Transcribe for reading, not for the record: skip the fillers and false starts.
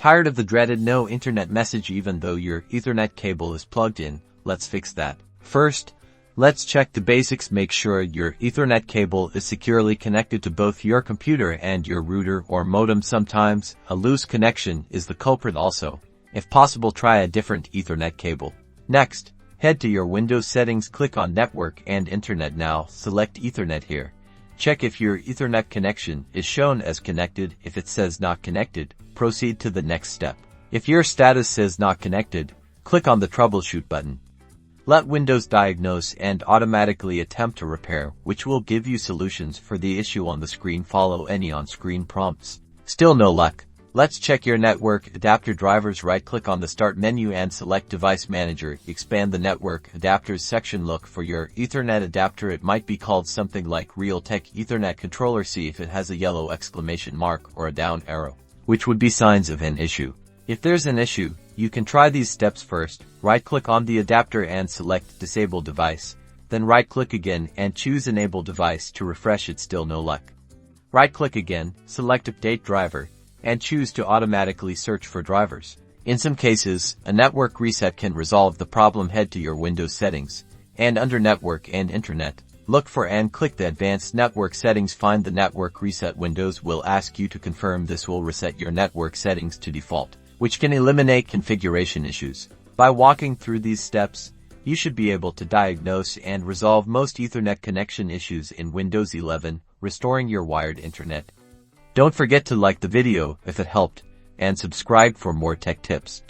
Tired of the dreaded no internet message even though your Ethernet cable is plugged in? Let's fix that. First, let's check the basics. Make sure your Ethernet cable is securely connected to both your computer and your router or modem. Sometimes a loose connection is the culprit also. If possible, try a different Ethernet cable. Next, head to your Windows settings, click on Network and Internet. Now select Ethernet here. Check if your Ethernet connection is shown as connected. If it says not connected, proceed to the next step. If your status says not connected, click on the Troubleshoot button. Let Windows diagnose and automatically attempt to repair, which will give you solutions for the issue on the screen. Follow any on-screen prompts. Still no luck? Let's check your network adapter drivers. Right-click on the Start menu and select Device Manager. Expand the Network Adapters section. Look for your Ethernet adapter. It might be called something like Realtek Ethernet Controller. See if it has a yellow exclamation mark or a down arrow, which would be signs of an issue. If there's an issue, you can try these steps first. Right-click on the adapter and select Disable Device. Then right-click again and choose Enable Device to refresh it. Still no luck? Right-click again, select Update Driver, and choose to automatically search for drivers. In some cases, a network reset can resolve the problem. Head to your Windows settings, and under Network and Internet, look for and click the Advanced Network Settings. Find the Network Reset. Windows will ask you to confirm. This will reset your network settings to default, which can eliminate configuration issues. By walking through these steps, you should be able to diagnose and resolve most Ethernet connection issues in Windows 11, restoring your wired internet. Don't forget to like the video if it helped, and subscribe for more tech tips.